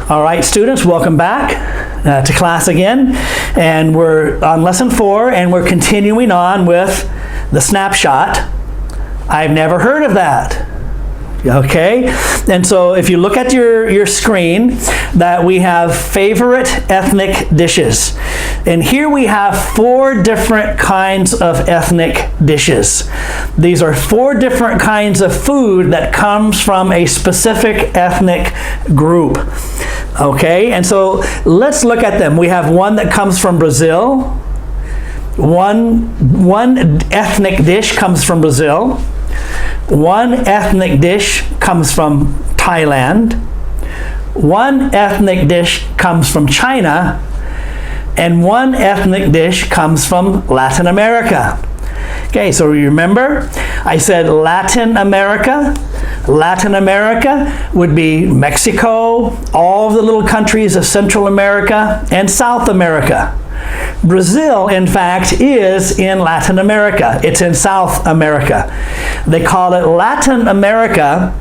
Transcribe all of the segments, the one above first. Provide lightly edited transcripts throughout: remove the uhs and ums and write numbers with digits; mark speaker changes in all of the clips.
Speaker 1: All right, students, welcome back to class again. And we're on lesson 4, and we're continuing on with the snapshot. I've never heard of that. Okay, and so if you look at your screen, that we have favorite ethnic dishes. And here we have 4 different kinds of ethnic dishes. These are 4 different kinds of food that comes from a specific ethnic group. Okay, and so let's look at them. We have one that comes from Brazil. One ethnic dish comes from Brazil. One ethnic dish comes from Thailand. One ethnic dish comes from China. And one ethnic dish comes from Latin America. Okay, so remember, I said Latin America. Latin America would be Mexico, all of the little countries of Central America, and South America. Brazil, in fact, is in Latin America. It's in South America. They call it Latin America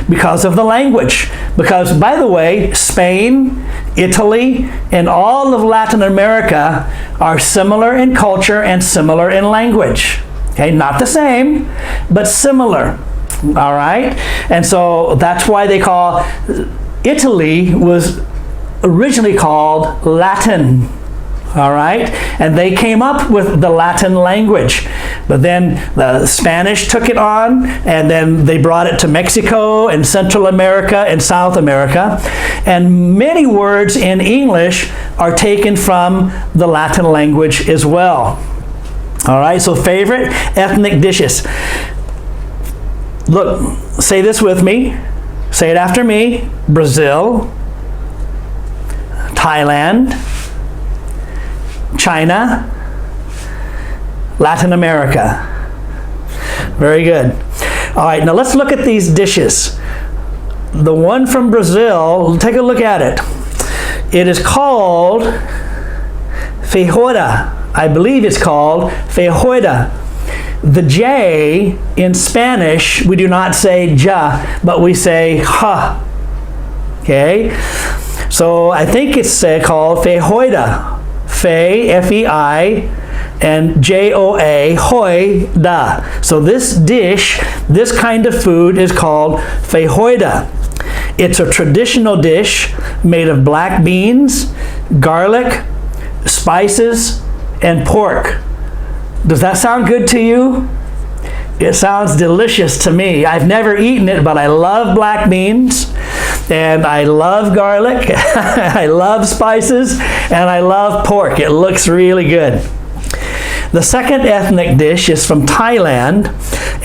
Speaker 1: because of the language. Because, by the way, Spain, Italy, and all of Latin America are similar in culture and similar in language. Okay, not the same, but similar. All right? And so that's why they call Italy was originally called Latin. All right, and they came up with the Latin language, but then the Spanish took it on, and then they brought it to Mexico and Central America and South America, and many words in English are taken from the Latin language as well. All right, so favorite ethnic dishes. Look, say this with me. Say it after me. Brazil, Thailand, China, Latin America. Very good. All right, now let's look at these dishes. The one from Brazil, take a look at it. It is called Feijoada. I believe it's called Feijoada. The J in Spanish, we do not say ja, but we say ha. Okay? So I think it's called Feijoada. Fei, F-E-I, and J-O-A, hoi, da. So this dish, this kind of food is called feijoada. It's a traditional dish made of black beans, garlic, spices, and pork. Does that sound good to you? It sounds delicious to me. I've never eaten it, but I love black beans. And I love garlic, I love spices, and I love pork. It looks really good. The second ethnic dish is from Thailand,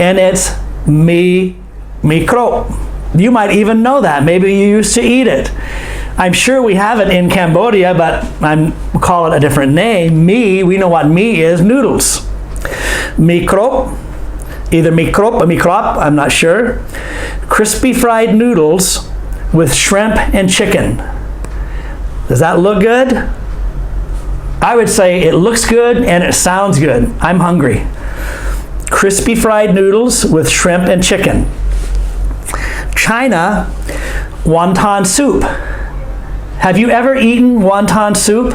Speaker 1: and it's Mee Krong. You might even know that. Maybe you used to eat it. I'm sure we have it in Cambodia, but we'll call it a different name. Mee, we know what mee is, noodles. Mee Krong, either mee krop or mee krop, I'm not sure. Crispy fried noodles with shrimp and chicken. Does that look good? I would say it looks good and it sounds good. I'm hungry. Crispy fried noodles with shrimp and chicken. China, wonton soup. Have you ever eaten wonton soup?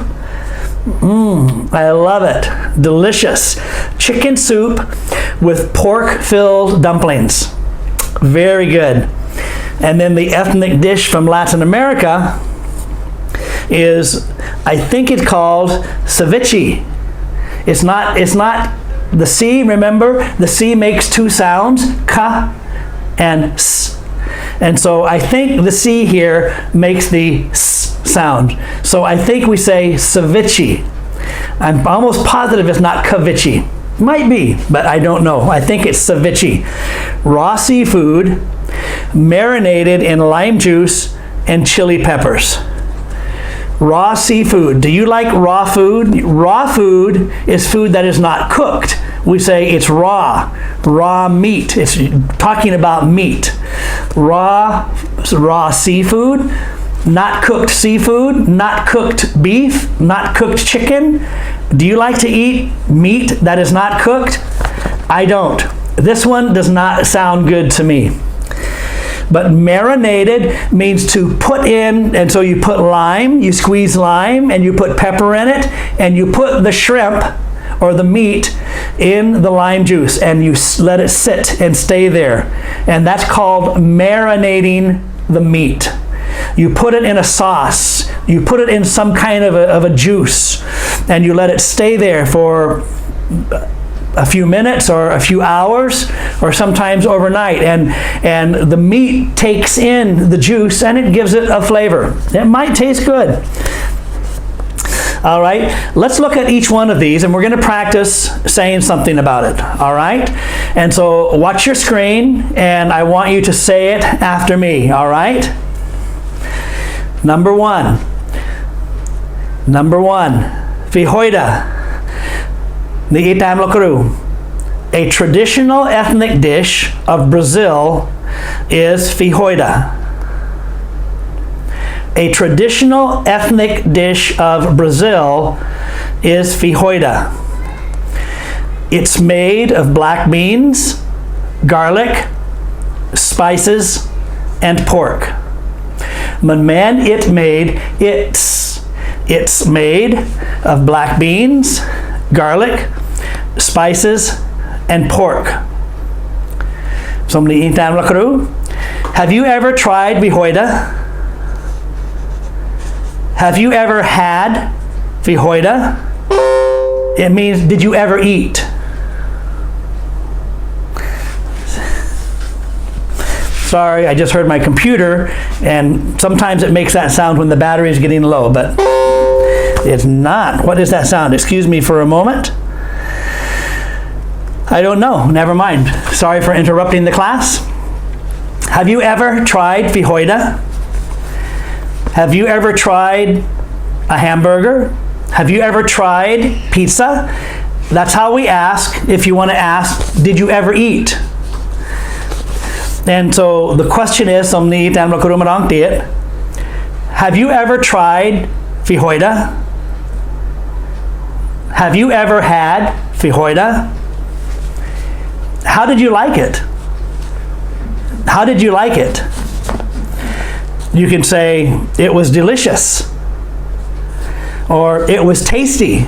Speaker 1: I love it. Delicious. Chicken soup with pork-filled dumplings. Very good. And then the ethnic dish from Latin America is, I think it's called ceviche. It's not the C, remember? The C makes 2 sounds, ka and s. And so I think the C here makes the s sound. So I think we say ceviche. I'm almost positive it's not ceviche. Might be, but I don't know. I think it's ceviche. Raw seafood, marinated in lime juice and chili peppers. Raw seafood. Do you like raw food? Raw food is food that is not cooked. We say it's raw meat. It's talking about meat. Raw seafood, not cooked seafood, not cooked beef, not cooked chicken. Do you like to eat meat that is not cooked? I don't. This one does not sound good to me. But marinated means to put in, and so you put lime, you squeeze lime, and you put pepper in it, and you put the shrimp or the meat in the lime juice, and you let it sit and stay there. And that's called marinating the meat. You put it in a sauce, you put it in some kind of a juice, and you let it stay there for a few minutes or a few hours, or sometimes overnight, and the meat takes in the juice and it gives it a flavor. It might taste good. All right, let's look at each one of these, and we're going to practice saying something about it. All right, and so watch your screen, and I want you to say it after me. All right, number one, Feijoada. A traditional ethnic dish of Brazil is feijoada. A traditional ethnic dish of Brazil is feijoada. It's made of black beans, garlic, spices, and pork. It's made of black beans, garlic, spices, and pork. Have you ever tried feijoada? Have you ever had feijoada? It means, did you ever eat? Sorry, I just heard my computer, and sometimes it makes that sound when the battery is getting low, but it's not. What is that sound? Excuse me for a moment. I don't know. Never mind. Sorry for interrupting the class. Have you ever tried feijoada? Have you ever tried a hamburger? Have you ever tried pizza? That's how we ask if you want to ask, did you ever eat? And so the question is, have you ever tried feijoada? Have you ever had feijoada? How did you like it? How did you like it? You can say, it was delicious, or it was tasty,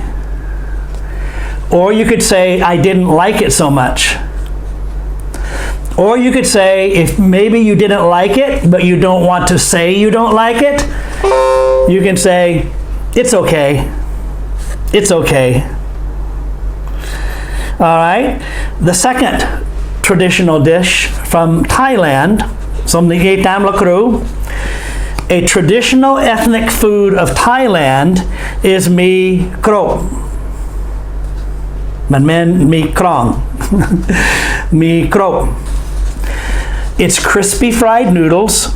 Speaker 1: or you could say, I didn't like it so much. Or you could say, if maybe you didn't like it, but you don't want to say you don't like it, you can say, it's okay. It's okay. All right. The second traditional dish from Thailand, a traditional ethnic food of Thailand is Mee Krong. Mee Krong. Mee Krong. It's crispy fried noodles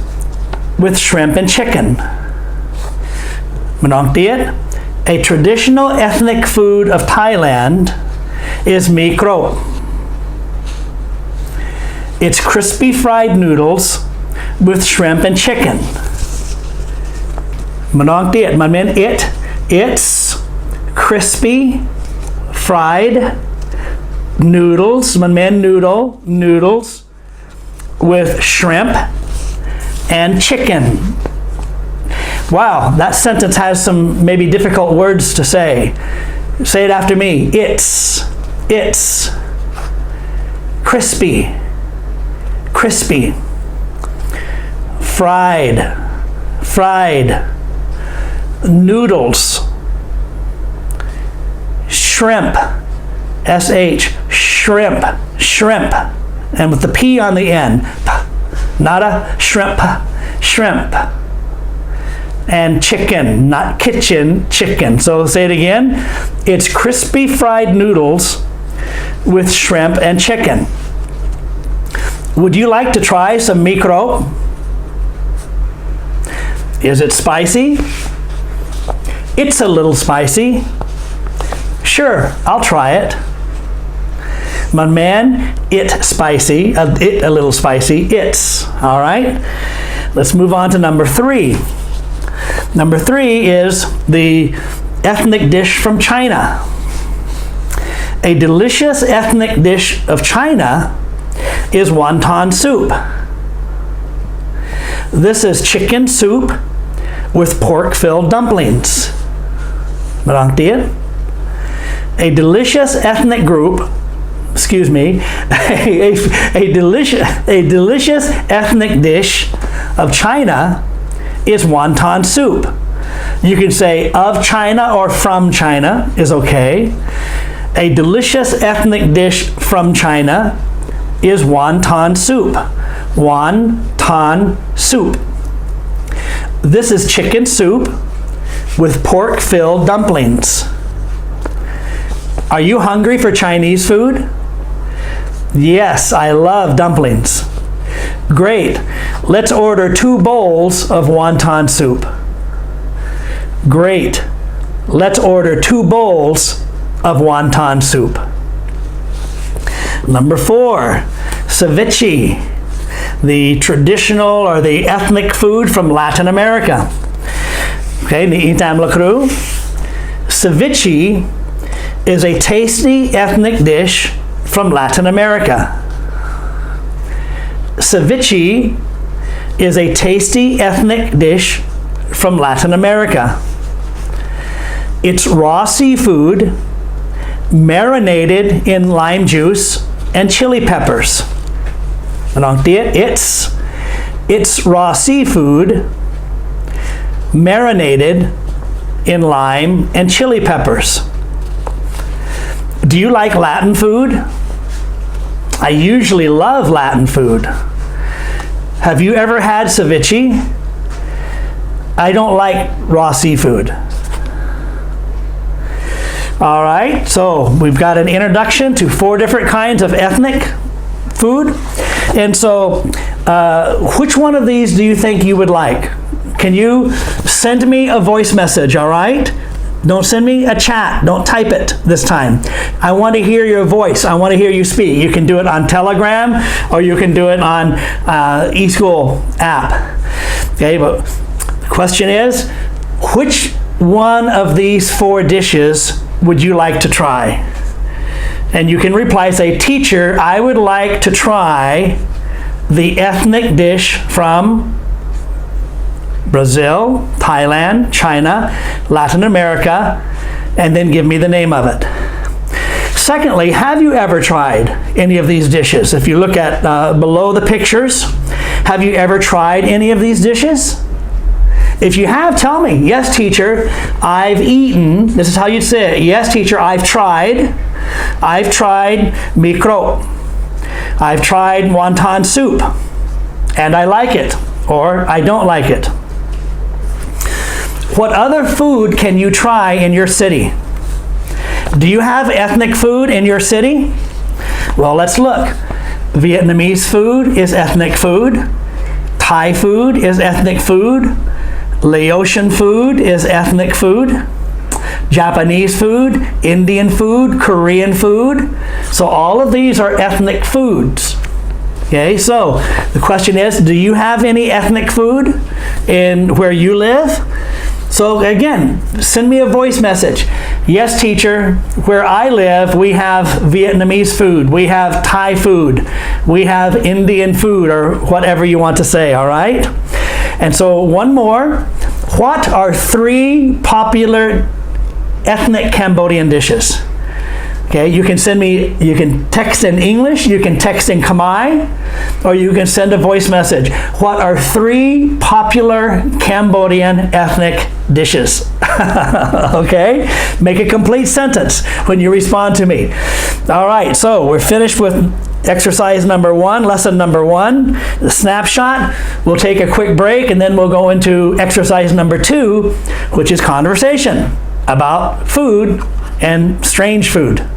Speaker 1: with shrimp and chicken. A traditional ethnic food of Thailand is Mee Krong. It's crispy fried noodles with shrimp and chicken. It's crispy fried noodles, noodles with shrimp and chicken. Wow, that sentence has some maybe difficult words to say. Say it after me. It's crispy, fried noodles, shrimp, shrimp, and with the P on the end, not a shrimp, and chicken, not kitchen, chicken. So say it again. It's crispy fried noodles with shrimp and chicken. Would you like to try some Mee Krong? Is it spicy? It's a little spicy. Sure, I'll try it. My man, it's spicy. It a little spicy. It's. All right. Let's move on to number 3. Number 3 is the ethnic dish from China. A delicious ethnic dish of China is wonton soup. This is chicken soup with pork-filled dumplings. Barang dia. A delicious ethnic group, excuse me, a delicious ethnic dish of China is wonton soup. You can say of China or from China is okay. A delicious ethnic dish from China is wonton soup. Wonton soup. This is chicken soup with pork-filled dumplings. Are you hungry for Chinese food? Yes, I love dumplings. Great. Let's order 2 bowls of wonton soup. Great. Let's order 2 bowls of wonton soup. Number 4, ceviche, the traditional or the ethnic food from Latin America. Okay, ni itam lakru. Ceviche is a tasty ethnic dish from Latin America. Ceviche is a tasty ethnic dish from Latin America. It's raw seafood marinated in lime juice and chili peppers. It's raw seafood marinated in lime and chili peppers. Do you like Latin food? I usually love Latin food. Have you ever had ceviche? I don't like raw seafood. All right, so we've got an introduction to 4 different kinds of ethnic food. And so, which one of these do you think you would like? Can you send me a voice message, all right? Don't send me a chat. Don't type it this time. I want to hear your voice. I want to hear you speak. You can do it on Telegram or you can do it on eSchool app. Okay, but the question is, which one of these 4 dishes would you like to try? And you can reply, say, teacher, I would like to try the ethnic dish from Brazil, Thailand, China, Latin America, and then give me the name of it. Secondly, have you ever tried any of these dishes? If you look at below the pictures, have you ever tried any of these dishes? If you have, tell me. Yes, teacher, I've eaten. This is how you'd say it. Yes, teacher, I've tried. I've tried Mee Krong. I've tried wonton soup, and I like it, or I don't like it. What other food can you try in your city? Do you have ethnic food in your city? Well, let's look. Vietnamese food is ethnic food. Thai food is ethnic food. Laotian food is ethnic food. Japanese food, Indian food, Korean food. So all of these are ethnic foods. Okay, so the question is, do you have any ethnic food in where you live? So again, send me a voice message. Yes, teacher, where I live, we have Vietnamese food, we have Thai food, we have Indian food, or whatever you want to say, all right? And so one more. What are 3 popular ethnic Cambodian dishes? Okay, you can send me, you can text in English, you can text in Khmer, or you can send a voice message. What are 3 popular Cambodian ethnic dishes? Okay, make a complete sentence when you respond to me. All right, so we're finished with exercise number 1, lesson number 1, the snapshot. We'll take a quick break and then we'll go into exercise number 2, which is conversation about food and strange food.